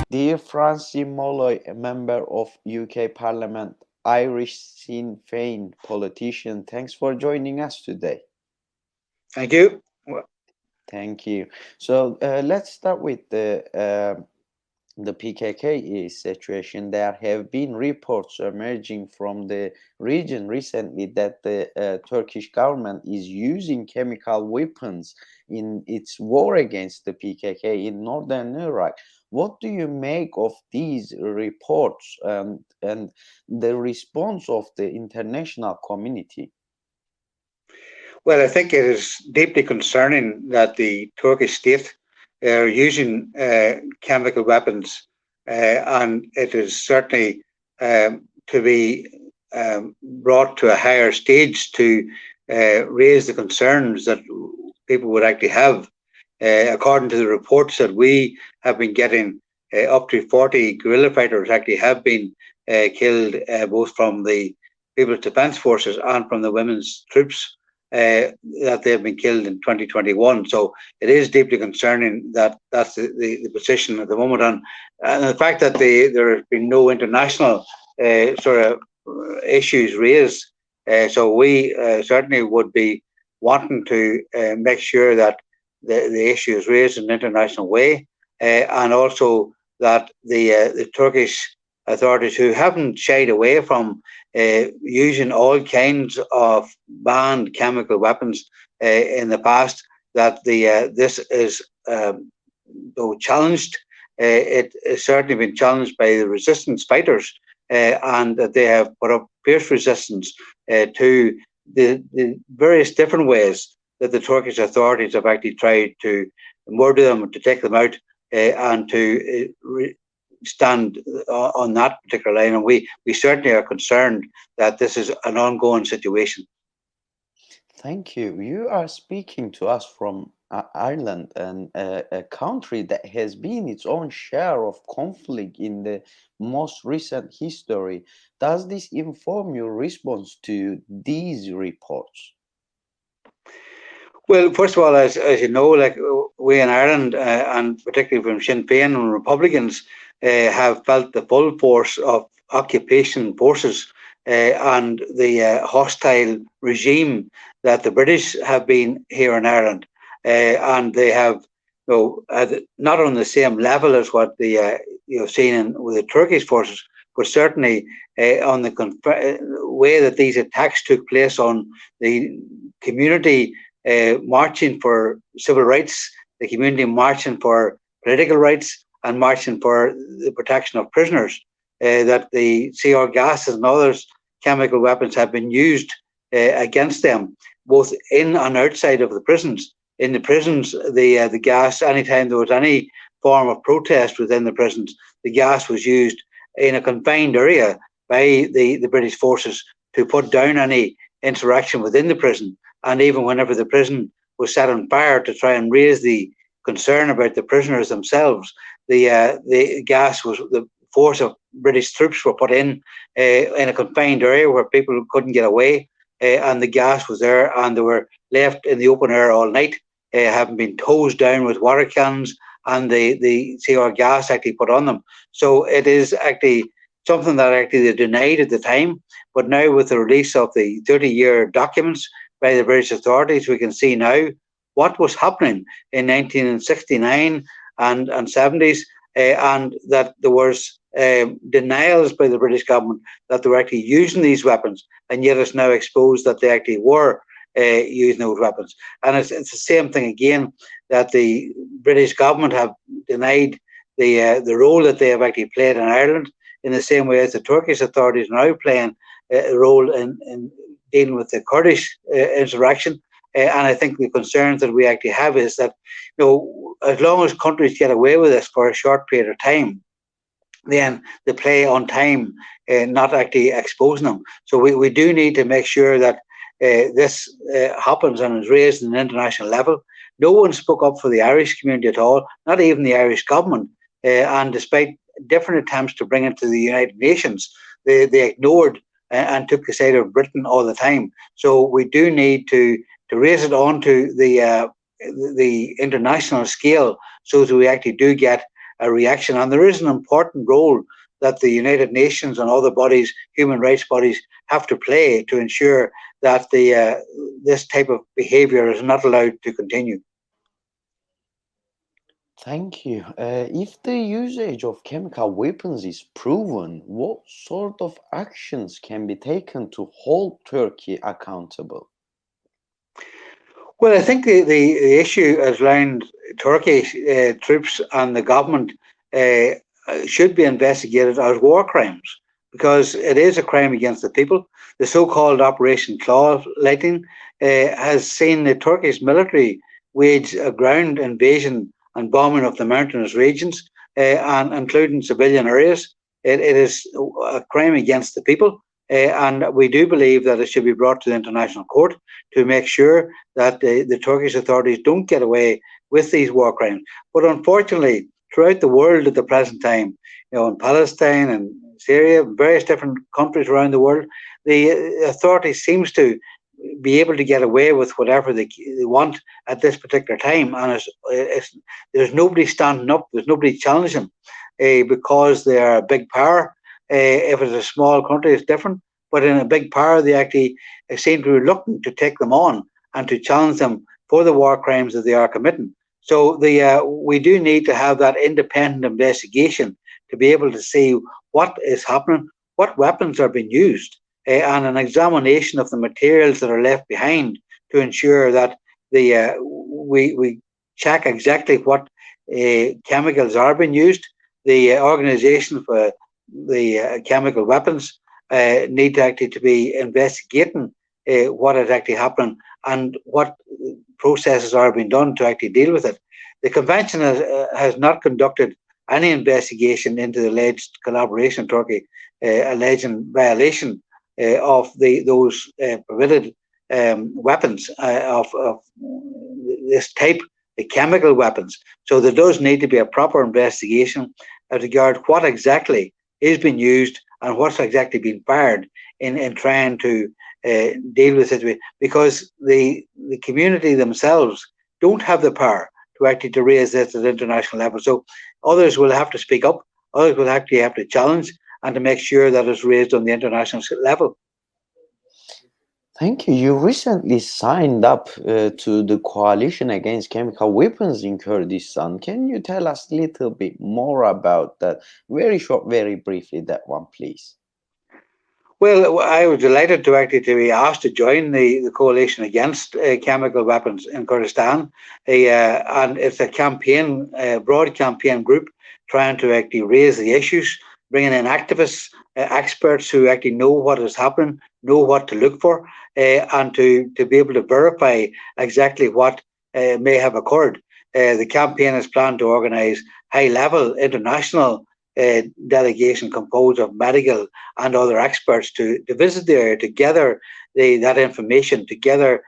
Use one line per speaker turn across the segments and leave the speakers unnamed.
Dear Francie Molloy, a member of UK Parliament, Irish Sinn Fein politician, thanks for joining us today.
Thank you.
Thank you. So let's start with the PKK situation. There have been reports emerging from the region recently that the Turkish government is using chemical weapons in its war against the PKK in northern Iraq. What do you make of these reports and the response of the international community?
Well, I think it is deeply concerning that the Turkish state are using chemical weapons, and it is certainly to be brought to a higher stage to raise the concerns that people would actually have. According to the reports that we have been getting, up to 40 guerrilla fighters actually have been killed, both from the People's Defence Forces and from the women's troops. That they have been killed in 2021. So it is deeply concerning that that's the position at the moment. And the fact that there has been no international sort of issues raised. So we certainly would be wanting to make sure that the issue is raised in an international way, and also that the Turkish authorities, who haven't shied away from using all kinds of banned chemical weapons in the past, that this is though challenged. It has certainly been challenged by the resistance fighters, and that they have put up fierce resistance to the various different ways that the Turkish authorities have actually tried to murder them, to take them out, and to stand on that particular line. And we certainly are concerned that this is an ongoing situation.
Thank you. You are speaking to us from Ireland, and a country that has been its own share of conflict in the most recent history. Does this inform your response to these reports?
Well, first of all, as you know, like we in Ireland, and particularly from Sinn Féin and Republicans, have felt the full force of occupation forces and the hostile regime that the British have been here in Ireland, and they have, not on the same level as what the seen with the Turkish forces, but certainly on the way that these attacks took place on the community marching for civil rights, the community marching for political rights, and marching for the protection of prisoners. That the CR gases and others chemical weapons have been used against them, both in and outside of the prisons. In the prisons, the gas, anytime there was any form of protest within the prisons, the gas was used in a confined area by the British forces to put down any interaction within the prison. And even whenever the prison was set on fire to try and raise the concern about the prisoners themselves, the gas was the force of British troops were put in a confined area where people couldn't get away, and the gas was there, and they were left in the open air all night, having been hosed down with water cans and the CR gas actually put on them. So it is actually something that actually they denied at the time, but now with the release of the 30-year documents by the British authorities, we can see now what was happening in 1969 and 70s, and that there was denials by the British government that they were actually using these weapons, and yet it's now exposed that they actually were using those weapons. And it's the same thing again, that the British government have denied the role that they have actually played in Ireland, in the same way as the Turkish authorities are now playing a role in dealing with the Kurdish insurrection. And I think the concerns that we actually have is that, as long as countries get away with this for a short period of time, then they play on time, not actually exposing them. So we do need to make sure that this happens and is raised at an international level. No one spoke up for the Irish community at all, not even the Irish government. And despite different attempts to bring it to the United Nations, they ignored and took the side of Britain all the time. So we do need to raise it onto the international scale, so that we actually do get a reaction. And there is an important role that the United Nations and other bodies, human rights bodies, have to play to ensure that this type of behaviour is not allowed to continue.
Thank you. If the usage of chemical weapons is proven, what sort of actions can be taken to hold Turkey accountable?
Well, I think the issue around Turkey troops and the government should be investigated as war crimes, because it is a crime against the people. The so-called Operation Claw Lighting has seen the Turkish military wage a ground invasion and bombing of the mountainous regions, and including civilian areas. It is a crime against the people. And we do believe that it should be brought to the International Court to make sure that the Turkish authorities don't get away with these war crimes. But unfortunately, throughout the world at the present time, in Palestine and Syria, various different countries around the world, the authorities seems to be able to get away with whatever they want at this particular time. And there's nobody standing up, there's nobody challenging, because they are a big power. If it's a small country, it's different. But in a big power, they actually seem to be reluctant to take them on and to challenge them for the war crimes that they are committing. So we do need to have that independent investigation to be able to see what is happening, what weapons are being used, and an examination of the materials that are left behind to ensure that we check exactly what chemicals are being used. The organisation for the chemical weapons need to actually to be investigating what is actually happening and what processes are being done to actually deal with it. The convention has not conducted any investigation into the alleged collaboration in Turkey, alleging violation of those permitted weapons of this type, the chemical weapons. So there does need to be a proper investigation as regard what exactly is being used and what's exactly being fired in trying to deal with it, because the community themselves don't have the power to actually to raise this at international level. So others will have to speak up, others will actually have to challenge and to make sure that it's raised on the international level.
Thank you. You recently signed up to the coalition against chemical weapons in Kurdistan. Can you tell us a little bit more about that? Very short, very briefly, that one, please.
Well, I was delighted to actually to be asked to join the coalition against chemical weapons in Kurdistan, and it's a campaign, broad campaign group trying to actually raise the issues, bringing in activists, experts who actually know what is happening, know what to look for, and to be able to verify exactly what may have occurred. The campaign is planned to organise high-level international delegation composed of medical and other experts to visit the area, to gather that information, to gather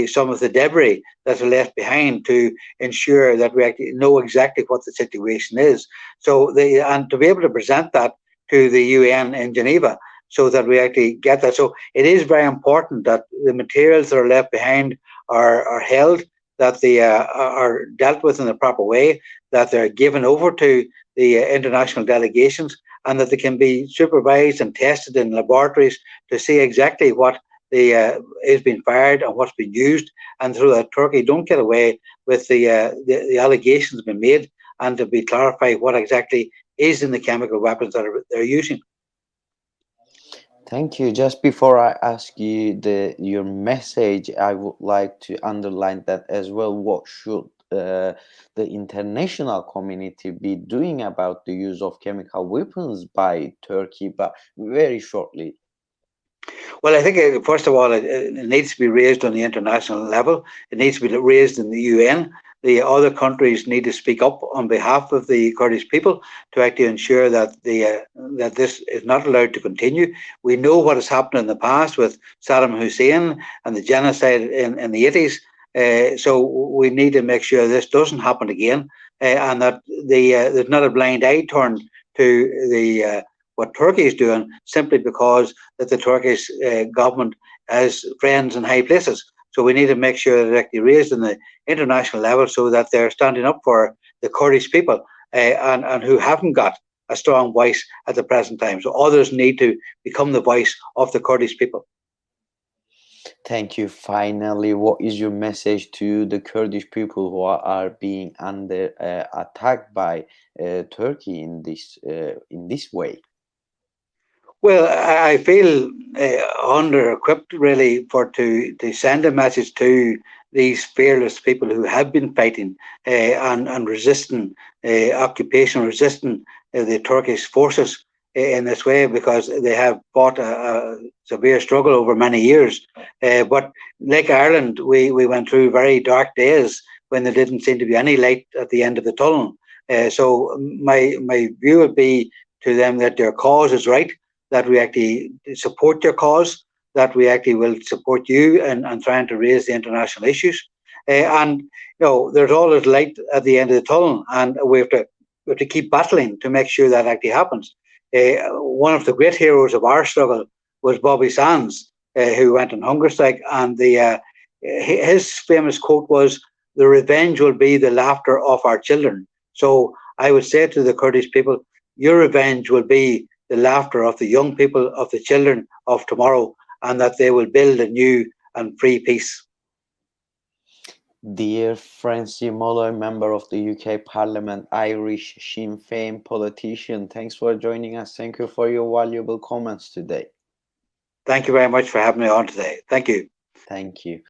some of the debris that are left behind, to ensure that we actually know exactly what the situation is. So and to be able to present that to the UN in Geneva, so that we actually get that. So it is very important that the materials that are left behind are held, that they are dealt with in the proper way, that they're given over to the international delegations, and that they can be supervised and tested in laboratories to see exactly what is being fired and what's been used, and so that Turkey don't get away with the allegations being made, and to be clarified what exactly is in the chemical weapons that they're using.
Thank you. Just before I ask you your message, I would like to underline that as well. What should the international community be doing about the use of chemical weapons by Turkey? But very shortly.
Well, I think first of all, it needs to be raised on the international level. It needs to be raised in the UN. The other countries need to speak up on behalf of the Kurdish people to actually ensure that that this is not allowed to continue. We know what has happened in the past with Saddam Hussein and the genocide in the 80s. So we need to make sure this doesn't happen again, and that there's not a blind eye turned to what Turkey is doing simply because that the Turkish government has friends in high places. So we need to make sure that it's actually raised in the international level so that they're standing up for the Kurdish people, and who haven't got a strong voice at the present time. So others need to become the voice of the Kurdish people.
Thank you. Finally, what is your message to the Kurdish people who are being under attacked by Turkey in this way?
Well, I feel under-equipped really to send a message to these fearless people who have been fighting and resisting occupation, resisting the Turkish forces in this way, because they have fought a severe struggle over many years. But like Ireland, we went through very dark days when there didn't seem to be any light at the end of the tunnel. So my view would be to them that their cause is right, that we actually support your cause, that we actually will support you and trying to raise the international issues. And there's always light at the end of the tunnel, and we have to keep battling to make sure that actually happens. One of the great heroes of our struggle was Bobby Sands, who went on hunger strike, and his famous quote was, "The revenge will be the laughter of our children." So I would say to the Kurdish people, your revenge will be the laughter of the young people, of the children of tomorrow, and that they will build a new and free peace.
Dear Francie Molloy, member of the UK Parliament, Irish Sinn Féin politician, thanks for joining us. Thank you for your valuable comments today.
Thank you very much for having me on today. Thank you.
Thank you.